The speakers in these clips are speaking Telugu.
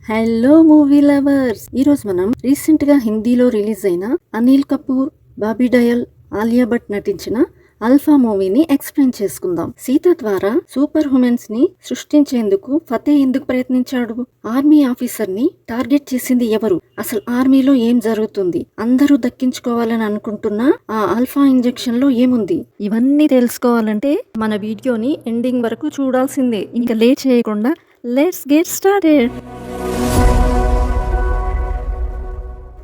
హలో మూవీ లవర్స్, ఈరోజు మనం రీసెంట్ గా హిందీలో రిలీజ్ అయిన అనిల్ కపూర్, బాబీ డయల్, ఆలియా భట్ నటించిన అల్ఫా మూవీని ఎక్స్ప్లెయిన్ చేసుకుందాం. సీత ద్వారా సూపర్ హ్యూమన్స్ ని సృష్టించేందుకు ఫతే ఎందుకు ప్రయత్నించాడు? ఆర్మీ ఆఫీసర్ ని టార్గెట్ చేసింది ఎవరు? అసలు ఆర్మీలో ఏం జరుగుతుంది? అందరూ దక్కించుకోవాలని అనుకుంటున్న ఆ ఆల్ఫా ఇంజెక్షన్ లో ఏముంది? ఇవన్నీ తెలుసుకోవాలంటే మన వీడియోని ఎండింగ్ వరకు చూడాల్సిందే. ఇంకా లేట్ చేయకుండా let's get started.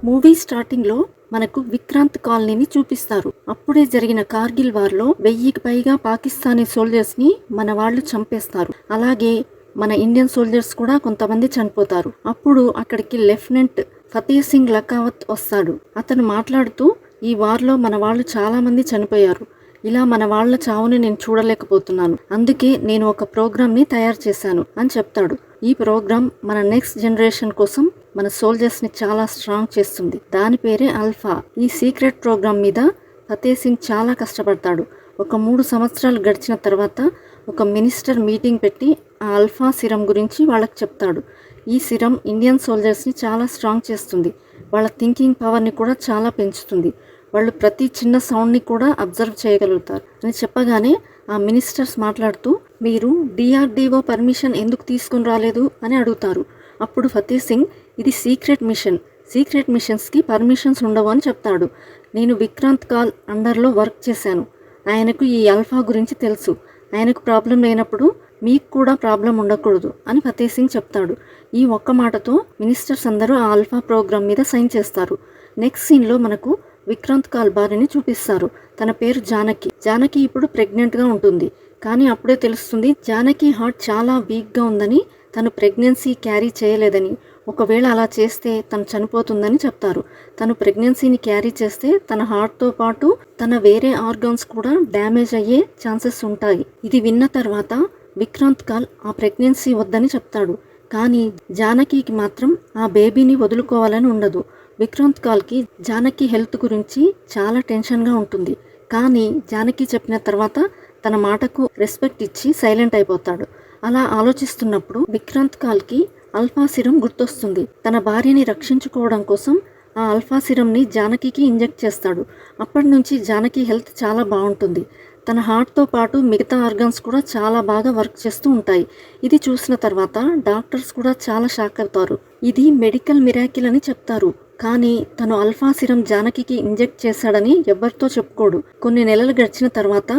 Movie starting లో మనకు విక్రాంత్ కాలనీని చూపిస్తారు. అప్పుడే జరిగిన కార్గిల్ వార్ లో 1000కి పైగా పాకిస్తానీ సోల్జర్స్ ని మన వాళ్ళు చంపేస్తారు. అలాగే మన ఇండియన్ సోల్జర్స్ కూడా కొంతమంది చనిపోతారు. అప్పుడు అక్కడికి లెఫ్టినెంట్ ఫతే సింగ్ లకావత్ వస్తాడు. అతను మాట్లాడుతూ, ఈ వార్ లో మన వాళ్ళు చాలా మంది చనిపోయారు. ఇలా మన వాళ్ళ చావుని నేను చూడలేకపోతున్నాను. అందుకే నేను ఒక ప్రోగ్రామ్ ని తయారు చేశాను అని చెప్తాడు. ఈ ప్రోగ్రామ్ మన నెక్స్ట్ జనరేషన్ కోసం మన సోల్జర్స్ ని చాలా స్ట్రాంగ్ చేస్తుంది. దాని పేరే అల్ఫా. ఈ సీక్రెట్ ప్రోగ్రామ్ మీద ఫతే సింగ్ చాలా కష్టపడతాడు. ఒక 3 సంవత్సరాలు గడిచిన తర్వాత ఒక మినిస్టర్ మీటింగ్ పెట్టి ఆ అల్ఫా సిరం గురించి వాళ్ళకి చెప్తాడు. ఈ సిరం ఇండియన్ సోల్జర్స్ ని చాలా స్ట్రాంగ్ చేస్తుంది. వాళ్ళ థింకింగ్ పవర్ని కూడా చాలా పెంచుతుంది. వాళ్ళు ప్రతి చిన్న సౌండ్ని కూడా అబ్జర్వ్ చేయగలుగుతారు అని చెప్పగానే ఆ మినిస్టర్స్ మాట్లాడుతూ, మీరు డిఆర్డిఓ పర్మిషన్ ఎందుకు తీసుకుని రాలేదు అని అడుగుతారు. అప్పుడు ఫతే సింగ్, ఇది సీక్రెట్ మిషన్. సీక్రెట్ మిషన్స్కి పర్మిషన్స్ ఉండవు అని చెప్తాడు. నేను విక్రాంత్ కాల్ అండర్లో వర్క్ చేశాను. ఆయనకు ఈ అల్ఫా గురించి తెలుసు. ఆయనకు ప్రాబ్లం లేనప్పుడు మీకు కూడా ప్రాబ్లం ఉండకూడదు అని ఫతే సింగ్ చెప్తాడు. ఈ ఒక్క మాటతో మినిస్టర్స్ అందరూ ఆ అల్ఫా ప్రోగ్రామ్ మీద సైన్ చేస్తారు. నెక్స్ట్ సీన్లో మనకు విక్రాంత్ కాల్ భార్యని చూపిస్తారు. తన పేరు జానకి. జానకి ఇప్పుడు ప్రెగ్నెంట్గా ఉంటుంది. కానీ అప్పుడే తెలుస్తుంది జానకి హార్ట్ చాలా వీక్గా ఉందని, తను ప్రెగ్నెన్సీ క్యారీ చేయలేదని, ఒకవేళ అలా చేస్తే తను చనిపోతుందని చెప్తారు. తను ప్రెగ్నెన్సీని క్యారీ చేస్తే తన హార్ట్తో పాటు తన వేరే ఆర్గాన్స్ కూడా డ్యామేజ్ అయ్యే ఛాన్సెస్ ఉంటాయి. ఇది విన్న తర్వాత విక్రాంత్ కాల్ ఆ ప్రెగ్నెన్సీ వద్దని చెప్తాడు. కానీ జానకికి మాత్రం ఆ బేబీని వదులుకోవాలని ఉండదు. విక్రాంత్ కాల్కి జానకి హెల్త్ గురించి చాలా టెన్షన్గా ఉంటుంది. కానీ జానకి చెప్పిన తర్వాత తన మాటకు రెస్పెక్ట్ ఇచ్చి సైలెంట్ అయిపోతాడు. అలా ఆలోచిస్తున్నప్పుడు విక్రాంత్ కాల్కి అల్ఫా సిరం గుర్తొస్తుంది. తన భార్యని రక్షించుకోవడం కోసం ఆ అల్ఫా సిరంని జానకికి ఇంజెక్ట్ చేస్తాడు. అప్పటి నుంచి జానకి హెల్త్ చాలా బాగుంటుంది. తన హార్ట్తో పాటు మిగతా ఆర్గన్స్ కూడా చాలా బాగా వర్క్ చేస్తూ ఉంటాయి. ఇది చూసిన తర్వాత డాక్టర్స్ కూడా చాలా షాక్ అవుతారు. ఇది మెడికల్ మిరాకిల్ అని చెప్తారు. కానీ తను అల్ఫా సిరం జానకికి ఇంజెక్ట్ చేశాడని ఎవరితో చెప్పుకోడు. కొన్ని నెలలు గడిచిన తర్వాత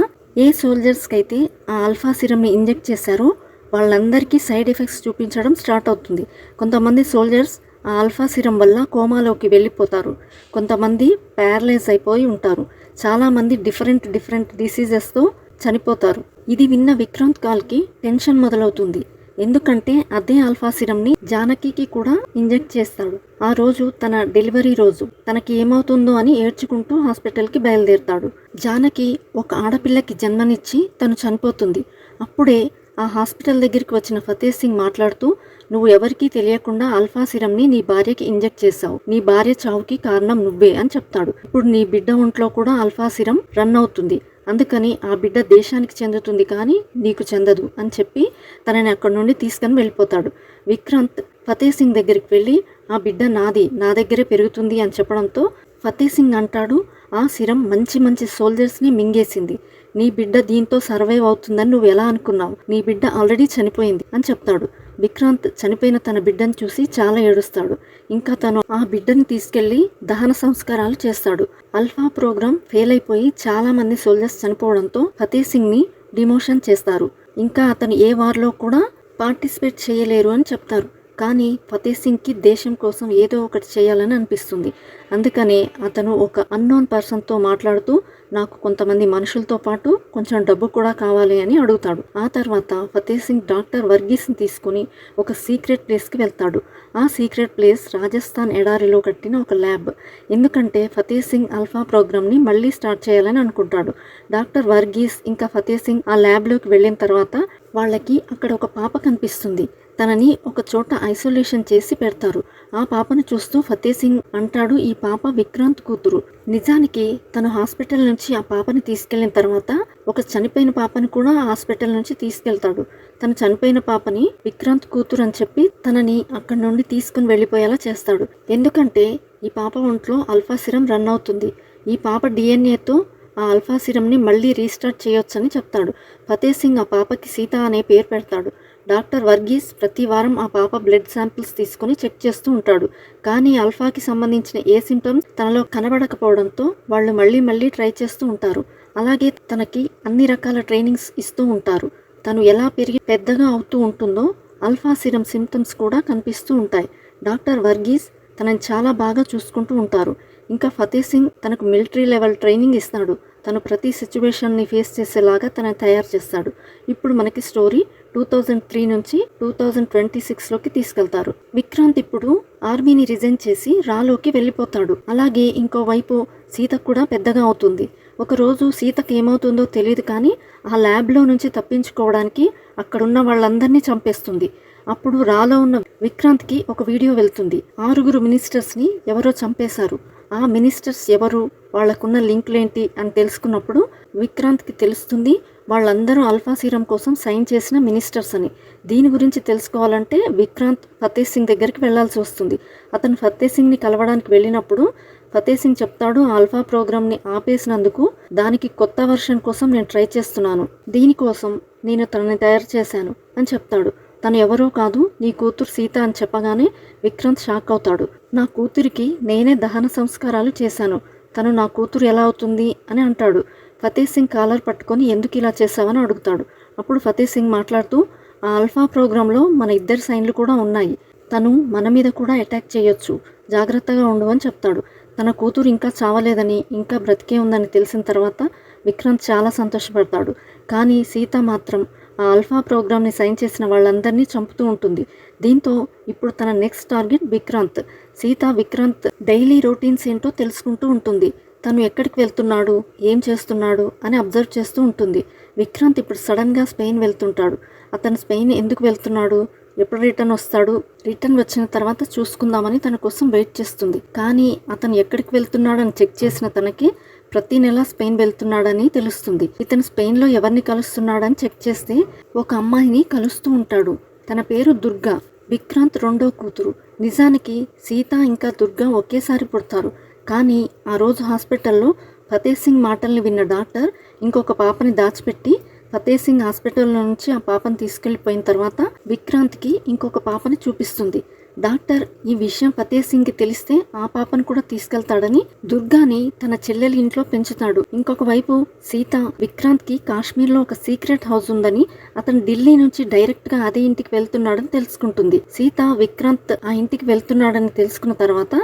ఏ సోల్జర్స్కి అయితే ఆ అల్ఫా సిరంని ఇంజెక్ట్ చేశారో వాళ్ళందరికీ సైడ్ ఎఫెక్ట్స్ చూపించడం స్టార్ట్ అవుతుంది. కొంతమంది సోల్జర్స్ ఆ అల్ఫా సిరం వల్ల కోమాలోకి వెళ్ళిపోతారు. కొంతమంది ప్యారలైజ్ అయిపోయి ఉంటారు. చాలామంది డిఫరెంట్ డిసీజెస్తో చనిపోతారు. ఇది విన్న విక్రాంత్ కాల్కి టెన్షన్ మొదలవుతుంది. ఎందుకంటే అదే అల్ఫా సిరంని జానకికి కూడా ఇంజెక్ట్ చేస్తాడు. ఆ రోజు తన డెలివరీ రోజు. తనకి ఏమవుతుందో అని ఏడ్చుకుంటూ హాస్పిటల్కి బయలుదేరుతాడు. జానకి ఒక ఆడపిల్లకి జన్మనిచ్చి తను చనిపోతుంది. అప్పుడే ఆ హాస్పిటల్ దగ్గరికి వచ్చిన ఫతే సింగ్ మాట్లాడుతూ, నువ్వు ఎవరికీ తెలియకుండా అల్ఫా సిరంని నీ భార్యకి ఇంజెక్ట్ చేశావు. నీ భార్య చావుకి కారణం నువ్వే అని చెప్తాడు. ఇప్పుడు నీ బిడ్డ ఒంట్లో కూడా అల్ఫా సిరం రన్ అవుతుంది. అందుకని ఆ బిడ్డ దేశానికి చెందుతుంది కానీ నీకు చెందదు అని చెప్పి తనని అక్కడి నుండి తీసుకొని వెళ్ళిపోతాడు. విక్రాంత్ ఫతే సింగ్ దగ్గరికి వెళ్ళి, ఆ బిడ్డ నాది, నా దగ్గరే పెరుగుతుంది అని చెప్పడంతో ఫతే సింగ్ అంటాడు, ఆ సిరం మంచి సోల్జర్స్ని మింగేసింది. నీ బిడ్డ దీంతో సర్వైవ్ అవుతుందని నువ్వు ఎలా అనుకున్నావు? నీ బిడ్డ ఆల్రెడీ చనిపోయింది అని చెప్తాడు. విక్రాంత్ చనిపోయిన తన బిడ్డను చూసి చాలా ఏడుస్తాడు. ఇంకా తను ఆ బిడ్డని తీసుకెళ్లి దహన సంస్కారాలు చేస్తాడు. అల్ఫా ప్రోగ్రామ్ ఫెయిల్ అయిపోయి చాలా మంది సోల్జర్స్ చనిపోవడంతో ఫతే సింగ్ ని డిమోషన్ చేస్తారు. ఇంకా అతను ఏ వార్లో కూడా పార్టిసిపేట్ చేయలేరు అని చెప్తారు. కానీ ఫతే సింగ్కి దేశం కోసం ఏదో ఒకటి చేయాలని అనిపిస్తుంది. అందుకనే అతను ఒక అన్నోన్ పర్సన్తో మాట్లాడుతూ, నాకు కొంతమంది మనుషులతో పాటు కొంచెం డబ్బు కూడా కావాలి అని అడుగుతాడు. ఆ తర్వాత ఫతే సింగ్ డాక్టర్ వర్గీస్ని తీసుకుని ఒక సీక్రెట్ ప్లేస్కి వెళ్తాడు. ఆ సీక్రెట్ ప్లేస్ రాజస్థాన్ ఎడారిలో కట్టిన ఒక ల్యాబ్. ఎందుకంటే ఫతే సింగ్ అల్ఫా ప్రోగ్రామ్ని మళ్ళీ స్టార్ట్ చేయాలని అనుకుంటాడు. డాక్టర్ వర్గీస్ ఇంకా ఫతే సింగ్ ఆ ల్యాబ్లోకి వెళ్ళిన తర్వాత వాళ్ళకి అక్కడ ఒక పాప కనిపిస్తుంది. తనని ఒక చోట ఐసోలేషన్ చేసి పెడతారు. ఆ పాపను చూస్తూ ఫతేహ్ సింగ్ అంటాడు, ఈ పాప విక్రాంత్ కూతురు. నిజానికి తను హాస్పిటల్ నుంచి ఆ పాపని తీసుకెళ్లిన తర్వాత ఒక చనిపోయిన పాపని కూడా హాస్పిటల్ నుంచి తీసుకెళ్తాడు. తను చనిపోయిన పాపని విక్రాంత్ కూతురు అని చెప్పి తనని అక్కడి నుండి తీసుకుని వెళ్ళిపోయేలా చేస్తాడు. ఎందుకంటే ఈ పాప ఒంట్లో అల్ఫా సిరం రన్ అవుతుంది. ఈ పాప డిఎన్ఏతో ఆ అల్ఫా సిరంని మళ్ళీ రీస్టార్ట్ చేయొచ్చని చెప్తాడు. ఫతేహ్ సింగ్ ఆ పాపకి సీత అనే పేరు పెడతాడు. డాక్టర్ వర్గీస్ ప్రతి వారం ఆ పాప బ్లడ్ శాంపిల్స్ తీసుకుని చెక్ చేస్తూ ఉంటాడు. కానీ అల్ఫాకి సంబంధించిన ఏ సింటమ్స్ తనలో కనబడకపోవడంతో వాళ్ళు మళ్ళీ ట్రై చేస్తూ ఉంటారు. అలాగే తనకి అన్ని రకాల ట్రైనింగ్స్ ఇస్తూ ఉంటారు. తను ఎలా పెరిగి పెద్దగా అవుతూ ఉంటుందో అల్ఫా సిరం సిమ్టమ్స్ కూడా కనిపిస్తూ ఉంటాయి. డాక్టర్ వర్గీస్ తనని చాలా బాగా చూసుకుంటూ ఉంటారు. ఇంకా ఫతేహ్ సింగ్ తనకు మిలిటరీ లెవెల్ ట్రైనింగ్ ఇస్తాడు. తను ప్రతి సిచ్యువేషన్ని ఫేస్ చేసేలాగా తనని తయారు చేస్తాడు. ఇప్పుడు మనకి స్టోరీ 2003 నుంచి 2026లోకి తీసుకెళ్తారు. విక్రాంత్ ఇప్పుడు ఆర్మీని రిజైన్ చేసి రాలోకి వెళ్ళిపోతాడు. అలాగే ఇంకోవైపు సీత కూడా పెద్దగా అవుతుంది. ఒకరోజు సీతకి ఏమవుతుందో తెలియదు, కానీ ఆ ల్యాబ్లో నుంచి తప్పించుకోవడానికి అక్కడున్న వాళ్ళందరినీ చంపేస్తుంది. అప్పుడు రాలో ఉన్న విక్రాంత్కి ఒక వీడియో వెళ్తుంది. 6 మినిస్టర్స్ని ఎవరో చంపేశారు. ఆ మినిస్టర్స్ ఎవరు, వాళ్ళకున్న లింకులేంటి అని తెలుసుకున్నప్పుడు విక్రాంత్కి తెలుస్తుంది వాళ్ళందరూ అల్ఫా సీరం కోసం సైన్ చేసిన మినిస్టర్స్ అని. దీని గురించి తెలుసుకోవాలంటే విక్రాంత్ ఫతేహ్ సింగ్ దగ్గరికి వెళ్లాల్సి వస్తుంది. అతను ఫతేహ్ సింగ్ని కలవడానికి వెళ్ళినప్పుడు ఫతేహ్ సింగ్ చెప్తాడు, ఆల్ఫా ప్రోగ్రామ్ని ఆపేసినందుకు దానికి కొత్త వర్షన్ కోసం నేను ట్రై చేస్తున్నాను. దీనికోసం నేను తనని తయారు చేశాను అని చెప్తాడు. తను ఎవరో కాదు, నీ కూతురు సీత అని చెప్పగానే విక్రాంత్ షాక్ అవుతాడు. నా కూతురికి నేనే దహన సంస్కారాలు చేశాను, తను నా కూతురు ఎలా అవుతుంది అని అంటాడు. ఫతేహ్ సింగ్ కాలర్ పట్టుకొని ఎందుకు ఇలా చేశావని అడుగుతాడు. అప్పుడు ఫతేహ్ సింగ్ మాట్లాడుతూ, ఆ ఆల్ఫా ప్రోగ్రాంలో మన ఇద్దరి సైన్లు కూడా ఉన్నాయి, తను మన మీద కూడా అటాక్ చేయొచ్చు, జాగ్రత్తగా ఉండు అని చెప్తాడు. తన కూతురు ఇంకా చావలేదని, ఇంకా బ్రతికే ఉందని తెలిసిన తర్వాత విక్రాంత్ చాలా సంతోషపడతాడు. కానీ సీత మాత్రం ఆ ఆల్ఫా ప్రోగ్రామ్ని సైన్ చేసిన వాళ్ళందరినీ చంపుతూ ఉంటుంది. దీంతో ఇప్పుడు తన next target Vikrant. Sita Vikrant daily routines ఏంటో తెలుసుకుంటూ ఉంటుంది. తను ఎక్కడికి వెళ్తున్నాడు, ఏం చేస్తున్నాడు అని అబ్జర్వ్ చేస్తూ ఉంటుంది. విక్రాంత్ ఇప్పుడు సడన్గా స్పెయిన్ వెళ్తుంటాడు. అతను స్పెయిన్ ఎందుకు వెళ్తున్నాడు, ఎప్పుడు రిటర్న్ వస్తాడు, రిటర్న్ వచ్చిన తర్వాత చూసుకుందామని తన కోసం వెయిట్ చేస్తుంది. కానీ అతను ఎక్కడికి వెళ్తున్నాడని చెక్ చేసిన తనకి ప్రతి నెల స్పెయిన్ వెళ్తున్నాడని తెలుస్తుంది. ఇతను స్పెయిన్లో ఎవరిని కలుస్తున్నాడని చెక్ చేస్తే ఒక అమ్మాయిని కలుస్తూ ఉంటాడు. తన పేరు దుర్గా, విక్రాంత్ రెండో కూతురు. నిజానికి సీత ఇంకా దుర్గా ఒకేసారి పుడతారు. కానీ ఆ రోజు హాస్పిటల్లో ఫతేహ్ సింగ్ మాటల్ని విన్న డాక్టర్ ఇంకొక పాపని దాచిపెట్టి ఫతేహ్ సింగ్ హాస్పిటల్ నుంచి ఆ పాపని తీసుకెళ్లిపోయిన తర్వాత విక్రాంత్కి ఇంకొక పాపని చూపిస్తుంది. డాక్టర్ ఈ విషయం ఫతేహ్ సింగ్కి తెలిస్తే ఆ పాపను కూడా తీసుకెళ్తాడని దుర్గాని తన చెల్లెలి ఇంట్లో పెంచుతాడు. ఇంకొక వైపు సీత విక్రాంత్కి కాశ్మీర్లో ఒక సీక్రెట్ హౌస్ ఉందని, అతను ఢిల్లీ నుంచి డైరెక్ట్గా అదే ఇంటికి వెళ్తున్నాడని తెలుసుకుంటుంది. సీత విక్రాంత్ ఆ ఇంటికి వెళ్తున్నాడని తెలుసుకున్న తర్వాత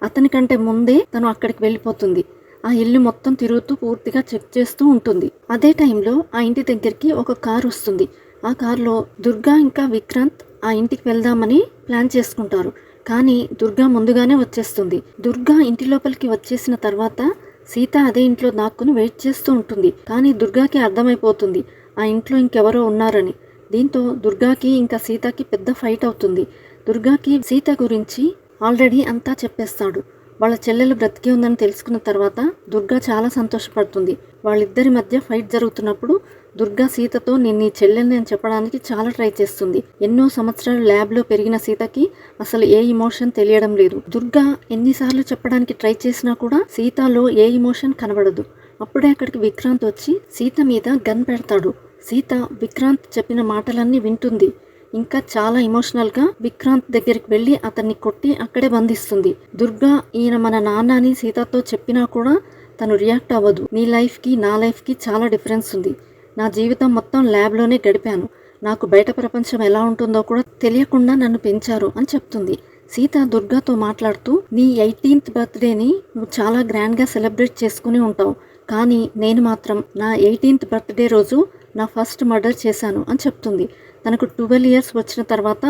అతని కంటే ముందే తను అక్కడికి వెళ్ళిపోతుంది. ఆ ఇల్లు మొత్తం తిరుగుతూ పూర్తిగా చెక్ చేస్తూ ఉంటుంది. అదే టైంలో ఆ ఇంటి దగ్గరికి ఒక కారు వస్తుంది. ఆ కారులో దుర్గా ఇంకా విక్రాంత్ ఆ ఇంటికి వెళ్దామని ప్లాన్ చేసుకుంటారు. కానీ దుర్గా ముందుగానే వచ్చేస్తుంది. దుర్గా ఇంటి లోపలికి వచ్చేసిన తర్వాత సీత అదే ఇంట్లో దాక్కుని వెయిట్ చేస్తూ ఉంటుంది. కానీ దుర్గాకి అర్థమైపోతుంది ఆ ఇంట్లో ఇంకెవరో ఉన్నారని. దీంతో దుర్గాకి ఇంకా సీతకి పెద్ద ఫైట్ అవుతుంది. దుర్గాకి సీత గురించి ఆల్రెడీ అంతా చెప్పేస్తాడు. వాళ్ళ చెల్లెలు బ్రతికి ఉందని తెలుసుకున్న తర్వాత దుర్గా చాలా సంతోషపడుతుంది. వాళ్ళిద్దరి మధ్య ఫైట్ జరుగుతున్నప్పుడు దుర్గా సీతతో నేను నీ చెల్లెల్ని అని చెప్పడానికి చాలా ట్రై చేస్తుంది. ఎన్నో సంవత్సరాలు ల్యాబ్లో పెరిగిన సీతకి అసలు ఏ ఇమోషన్ తెలియడం లేదు. దుర్గా ఎన్నిసార్లు చెప్పడానికి ట్రై చేసినా కూడా సీతలో ఏ ఇమోషన్ కనబడదు. అప్పుడే అక్కడికి విక్రాంత్ వచ్చి సీత మీద గన్ పెడతాడు. సీత విక్రాంత్ చెప్పిన మాటలన్నీ వింటుంది. ఇంకా చాలా ఎమోషనల్గా విక్రాంత్ దగ్గరికి వెళ్ళి అతన్ని కొట్టి అక్కడే బంధిస్తుంది. దుర్గా ఈయన మన నాన్న అని సీతతో చెప్పినా కూడా తను రియాక్ట్ అవ్వదు. నీ లైఫ్కి నా లైఫ్కి చాలా డిఫరెన్స్ ఉంది. నా జీవితం మొత్తం ల్యాబ్లోనే గడిపాను. నాకు బయట ప్రపంచం ఎలా ఉంటుందో కూడా తెలియకుండా నన్ను పెంచారు అని చెప్తుంది. సీత దుర్గాతో మాట్లాడుతూ నీ 18th బర్త్డేని నువ్వు చాలా గ్రాండ్గా సెలబ్రేట్ చేసుకుని ఉంటావు, కానీ నేను మాత్రం నా 18th బర్త్డే రోజు నా ఫస్ట్ మర్డర్ చేశాను అని చెప్తుంది. తనకు 12 years వచ్చిన తర్వాత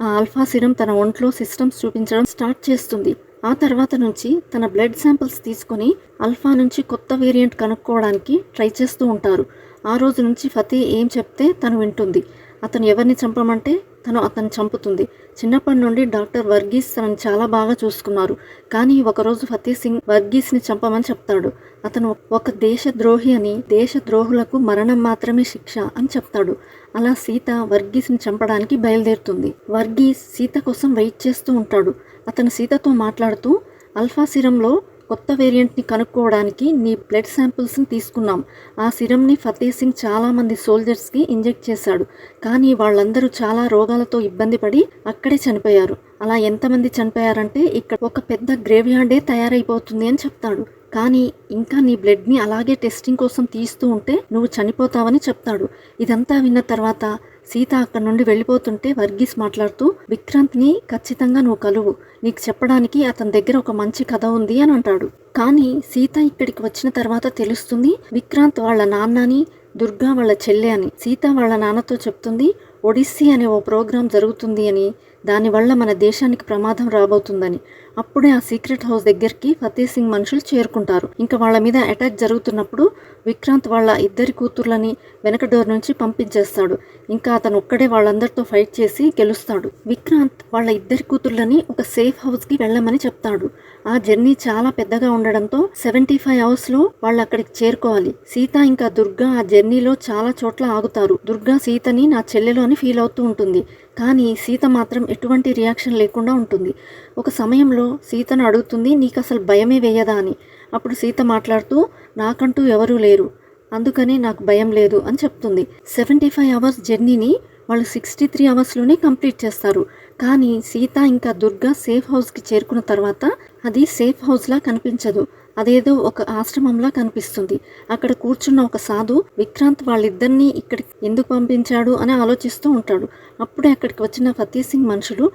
ఆ ఆల్ఫా సిరం తన ఒంట్లో సిస్టమ్స్ చూపించడం స్టార్ట్ చేస్తుంది. ఆ తర్వాత నుంచి తన బ్లడ్ శాంపిల్స్ తీసుకొని ఆల్ఫా నుంచి కొత్త వేరియంట్ కనుక్కోవడానికి ట్రై చేస్తూ ఉంటారు. ఆ రోజు నుంచి ఫతేహ్ ఏం చెప్తే తను వింటుంది. అతను ఎవరిని చంపమంటే తను అతన్ని చంపుతుంది. చిన్నప్పటి నుండి డాక్టర్ వర్గీస్ తనని చాలా బాగా చూసుకున్నారు. కానీ ఒకరోజు ఫతేహ్ సింగ్ వర్గీస్ని చంపమని చెప్తాడు. అతను ఒక దేశద్రోహి అని, దేశద్రోహులకు మరణం మాత్రమే శిక్ష అని చెప్తాడు. అలా సీత వర్గీస్ని చంపడానికి బయలుదేరుతుంది. వర్గీస్ సీత కోసం వెయిట్ చేస్తూ ఉంటాడు. అతను సీతతో మాట్లాడుతూ, అల్ఫా సిరంలో కొత్త వేరియంట్ని కనుక్కోవడానికి నీ బ్లడ్ శాంపిల్స్ని తీసుకున్నాం. ఆ సిరంని ఫతేహ్ సింగ్ చాలామంది సోల్జర్స్కి ఇంజెక్ట్ చేశాడు. కానీ వాళ్ళందరూ చాలా రోగాలతో ఇబ్బంది పడి అక్కడే చనిపోయారు. అలా ఎంతమంది చనిపోయారంటే ఇక్కడ ఒక పెద్ద గ్రేవ్ యార్డే తయారైపోతుంది అని చెప్తాడు. కానీ ఇంకా నీ బ్లడ్ని అలాగే టెస్టింగ్ కోసం తీస్తూ ఉంటే నువ్వు చనిపోతావని చెప్తాడు. ఇదంతా విన్న తర్వాత సీత అక్కడి నుండి వెళ్ళిపోతుంటే వర్గీస్ మాట్లాడుతూ, విక్రాంత్ని ఖచ్చితంగా నువ్వు కలువు, నీకు చెప్పడానికి అతని దగ్గర ఒక మంచి కథ ఉంది అని అంటాడు. కానీ సీత ఇక్కడికి వచ్చిన తర్వాత తెలుస్తుంది విక్రాంత్ వాళ్ళ నాన్నని, దుర్గా వాళ్ళ చెల్లె అని. సీత వాళ్ళ నాన్నతో చెప్తుంది ఒడిస్సీ అనే ఓ ప్రోగ్రాం జరుగుతుంది అని, దానివల్ల మన దేశానికి ప్రమాదం రాబోతుందని. అప్పుడే ఆ సీక్రెట్ హౌస్ దగ్గరికి ఫతేహ్ సింగ్ మనుషులు చేరుకుంటారు. ఇంకా వాళ్ళ మీద అటాక్ జరుగుతున్నప్పుడు విక్రాంత్ వాళ్ళ ఇద్దరి కూతుర్లని వెనక డోర్ నుంచి పంపించేస్తాడు. ఇంకా అతను ఒక్కడే వాళ్ళందరితో ఫైట్ చేసి గెలుస్తాడు. విక్రాంత్ వాళ్ళ ఇద్దరి కూతుర్లని ఒక సేఫ్ హౌస్కి వెళ్ళమని చెప్తాడు. ఆ జర్నీ చాలా పెద్దగా ఉండడంతో 75 అవర్స్లో వాళ్ళు అక్కడికి చేరుకోవాలి. సీత ఇంకా దుర్గా ఆ జర్నీలో చాలా చోట్ల ఆగుతారు. దుర్గా సీతని నా చెల్లెలు అని ఫీల్ అవుతూ ఉంటుంది. కానీ సీత మాత్రం ఎటువంటి రియాక్షన్ లేకుండా ఉంటుంది. ఒక సమయంలో సీతను అడుగుతుంది, నీకు అసలు భయమే వేయదా అని. అప్పుడు సీత మాట్లాడుతూ, నాకంటూ ఎవరూ లేరు, అందుకనే నాకు భయం లేదు అని చెప్తుంది. 75 అవర్స్ జర్నీని వాళ్ళు 63 అవర్స్లోనే కంప్లీట్ చేస్తారు. కానీ సీత ఇంకా దుర్గా సేఫ్ హౌస్కి చేరుకున్న తర్వాత అది సేఫ్ హౌస్లా కనిపించదు. అదేదో ఒక ఆశ్రమంలా కనిపిస్తుంది. అక్కడ కూర్చున్న ఒక సాధు విక్రాంత్ వాళ్ళిద్దరినీ ఇక్కడికి ఎందుకు పంపించాడు అని ఆలోచిస్తూ ఉంటాడు. అప్పుడే అక్కడికి వచ్చిన ఫతేహ్ సింగ్ మనుషులు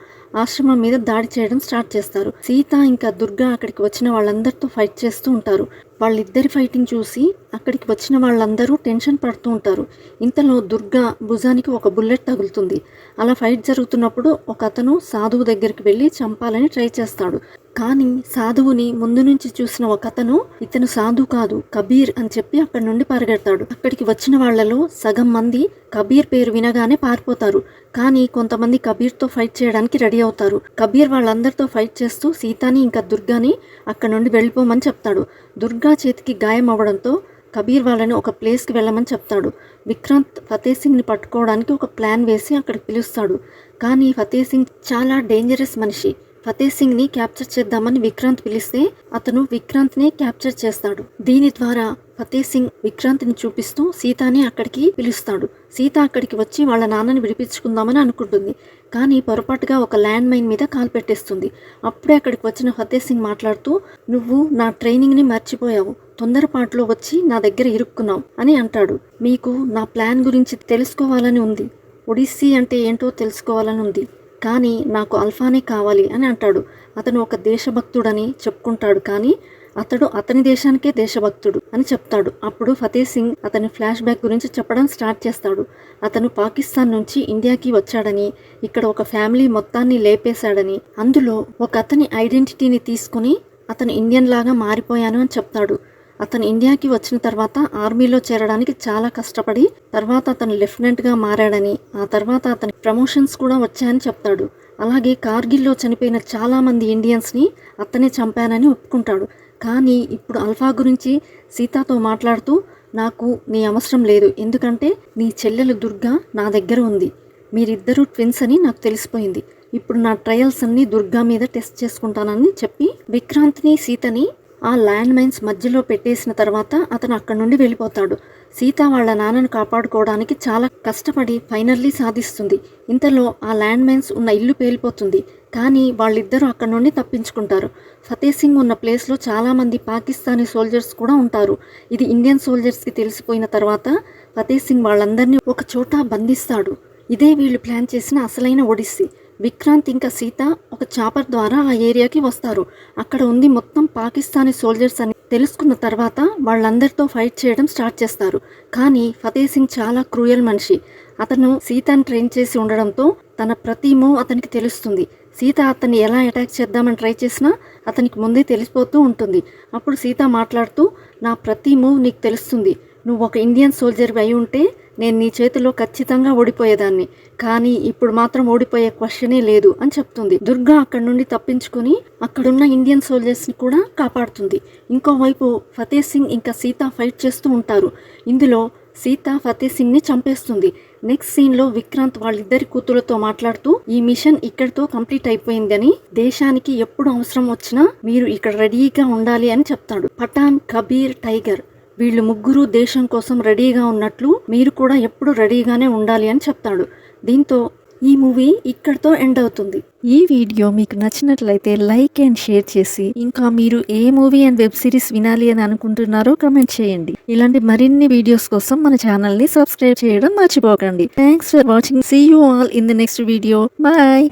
ఆశ్రమం మీద దాడి చేయడం స్టార్ట్ చేస్తారు. సీత ఇంకా దుర్గా అక్కడికి వచ్చిన వాళ్ళందరితో ఫైట్ చేస్తూ ఉంటారు. వాళ్ళిద్దరి ఫైటింగ్ చూసి అక్కడికి వచ్చిన వాళ్ళందరూ టెన్షన్ పడుతూ ఉంటారు. ఇంతలో దుర్గా భుజానికి ఒక బుల్లెట్ తగులుతుంది. అలా ఫైట్ జరుగుతున్నప్పుడు ఒక అతను సాధువు దగ్గరికి వెళ్ళి చంపాలని ట్రై చేస్తాడు. కానీ సాధువుని ముందు నుంచి చూసిన ఒక అతను ఇతను సాధు కాదు, కబీర్ అని చెప్పి అక్కడి నుండి పరిగెడతాడు. అక్కడికి వచ్చిన వాళ్లలో సగం మంది కబీర్ పేరు వినగానే పారిపోతారు. కానీ కొంతమంది కబీర్తో ఫైట్ చేయడానికి రెడీ అవుతారు. కబీర్ వాళ్ళందరితో ఫైట్ చేస్తూ సీతాని ఇంకా దుర్గాని అక్కడి నుండి వెళ్ళిపోమని చెప్తాడు. దుర్గా చేతికి గాయం అవ్వడంతో కబీర్ వాళ్ళని ఒక ప్లేస్కి వెళ్ళమని చెప్తాడు. విక్రాంత్ ఫతేహ్ సింగ్ని పట్టుకోవడానికి ఒక ప్లాన్ వేసి అక్కడికి పిలుస్తాడు. కానీ ఫతేహ్ సింగ్ చాలా డేంజరస్ మనిషి. ఫతేహ్ సింగ్ని క్యాప్చర్ చేద్దామని విక్రాంత్ పిలిస్తే అతను విక్రాంత్ని క్యాప్చర్ చేస్తాడు. దీని ద్వారా ఫతేహ్ సింగ్ విక్రాంత్ని చూపిస్తూ సీతాని అక్కడికి పిలుస్తాడు. సీత అక్కడికి వచ్చి వాళ్ళ నాన్నని విడిపించుకుందామని అనుకుంటుంది. కానీ పొరపాటుగా ఒక ల్యాండ్ మైన్ మీద కాలు పెట్టేస్తుంది. అప్పుడే అక్కడికి వచ్చిన ఫతేహ్ సింగ్ మాట్లాడుతూ, నువ్వు నా ట్రైనింగ్ని మర్చిపోయావు, తొందరపాటులో వచ్చి నా దగ్గర ఇరుక్కున్నావు అని అంటాడు. మీకు నా ప్లాన్ గురించి తెలుసుకోవాలని ఉంది, ఒడిస్సీ అంటే ఏంటో తెలుసుకోవాలని ఉంది, కానీ నాకు అల్ఫానే కావాలి అని అంటాడు. అతను ఒక దేశభక్తుడని చెప్పుకుంటాడు, కానీ అతడు అతని దేశానికే దేశభక్తుడు అని చెప్తాడు. అప్పుడు ఫతేహ్ సింగ్ అతని ఫ్లాష్ బ్యాక్ గురించి చెప్పడం స్టార్ట్ చేస్తాడు. అతను పాకిస్తాన్ నుంచి ఇండియాకి వచ్చాడని, ఇక్కడ ఒక ఫ్యామిలీ మొత్తాన్ని లేపేశాడని, అందులో ఒక అతని ఐడెంటిటీని తీసుకుని అతను ఇండియన్ లాగా మారిపోయాను అని చెప్తాడు. అతను ఇండియాకి వచ్చిన తర్వాత ఆర్మీలో చేరడానికి చాలా కష్టపడి తర్వాత అతను లెఫ్టినెంట్గా మారాడని, ఆ తర్వాత అతని ప్రమోషన్స్ కూడా వచ్చాయని చెప్తాడు. అలాగే కార్గిల్లో చనిపోయిన చాలామంది ఇండియన్స్ని అతనే చంపానని ఒప్పుకుంటాడు. కానీ ఇప్పుడు అల్ఫా గురించి సీతాతో మాట్లాడుతూ, నాకు నీ అవసరం లేదు, ఎందుకంటే నీ చెల్లెలు దుర్గా నా దగ్గర ఉంది, మీరిద్దరూ ట్విన్స్ అని నాకు తెలిసిపోయింది, ఇప్పుడు నా ట్రయల్స్ అన్ని దుర్గా మీద టెస్ట్ చేసుకుంటానని చెప్పి విక్రాంత్ని సీతని ఆ ల్యాండ్ మైన్స్ మధ్యలో పెట్టేసిన తర్వాత అతను అక్కడి నుండి వెళ్ళిపోతాడు. సీత వాళ్ళ నాన్నను కాపాడుకోవడానికి చాలా కష్టపడి ఫైనల్లీ సాధిస్తుంది. ఇంతలో ఆ ల్యాండ్ మైన్స్ ఉన్న ఇల్లు పేలిపోతుంది. కానీ వాళ్ళిద్దరూ అక్కడి నుండి తప్పించుకుంటారు. ఫతేహ్ సింగ్ ఉన్న ప్లేస్లో చాలామంది పాకిస్తానీ సోల్జర్స్ కూడా ఉంటారు. ఇది ఇండియన్ సోల్జర్స్కి తెలిసిపోయిన తర్వాత ఫతేహ్ సింగ్ వాళ్ళందరినీ ఒక చోట బంధిస్తాడు. ఇదే వీళ్ళు ప్లాన్ చేసిన అసలైన ఒడిస్సీ. విక్రాంత్ ఇంకా సీత ఒక చాపర్ ద్వారా ఆ ఏరియాకి వస్తారు. అక్కడ ఉంది మొత్తం పాకిస్తానీ సోల్జర్స్ అని తెలుసుకున్న తర్వాత వాళ్ళందరితో ఫైట్ చేయడం స్టార్ట్ చేస్తారు. కానీ ఫతేహ్ సింగ్ చాలా క్రూయల్ మనిషి. అతను సీతను ట్రైన్ చేసి ఉండడంతో తన ప్రతి మూవ్ అతనికి తెలుస్తుంది. సీత అతన్ని ఎలా అటాక్ చేద్దామని ట్రై చేసినా అతనికి ముందే తెలిసిపోతూ ఉంటుంది. అప్పుడు సీత మాట్లాడుతూ, నా ప్రతి మూవ్ నీకు తెలుస్తుంది, నువ్వు ఒక ఇండియన్ సోల్జర్ అయి ఉంటే నేను నీ చేతిలో ఖచ్చితంగా ఓడిపోయేదాన్ని, కానీ ఇప్పుడు మాత్రం ఓడిపోయే క్వశ్చనే లేదు అని చెప్తుంది. దుర్గా అక్కడి నుండి తప్పించుకొని అక్కడున్న ఇండియన్ సోల్జర్స్ ని కూడా కాపాడుతుంది. ఇంకోవైపు ఫతేహ్ సింగ్ ఇంకా సీత ఫైట్ చేస్తూ ఉంటారు. ఇందులో సీత ఫతేహ్ సింగ్ ని చంపేస్తుంది. నెక్స్ట్ సీన్ లో విక్రాంత్ వాళ్ళిద్దరి కూతురుతో మాట్లాడుతూ ఈ మిషన్ ఇక్కడితో కంప్లీట్ అయిపోయిందని, దేశానికి ఎప్పుడు అవసరం వచ్చినా మీరు ఇక్కడ రెడీగా ఉండాలి అని చెప్తాడు. పఠాన్, కబీర్, టైగర్ వీళ్ళు ముగ్గురు దేశం కోసం రెడీగా ఉన్నట్లు మీరు కూడా ఎప్పుడు రెడీగానే ఉండాలి అని చెప్తాడు. దీంతో ఈ మూవీ ఇక్కడితో ఎండ్ అవుతుంది. ఈ వీడియో మీకు నచ్చినట్లయితే లైక్ అండ్ షేర్ చేసి, ఇంకా మీరు ఏ మూవీ అండ్ వెబ్ సిరీస్ వినాలి అని అనుకుంటున్నారో కామెంట్ చేయండి. ఇలాంటి మరిన్ని వీడియోస్ కోసం మన ఛానల్ ని సబ్స్క్రైబ్ చేయడం మర్చిపోకండి. Thanks for watching. See you all in the next video. Bye.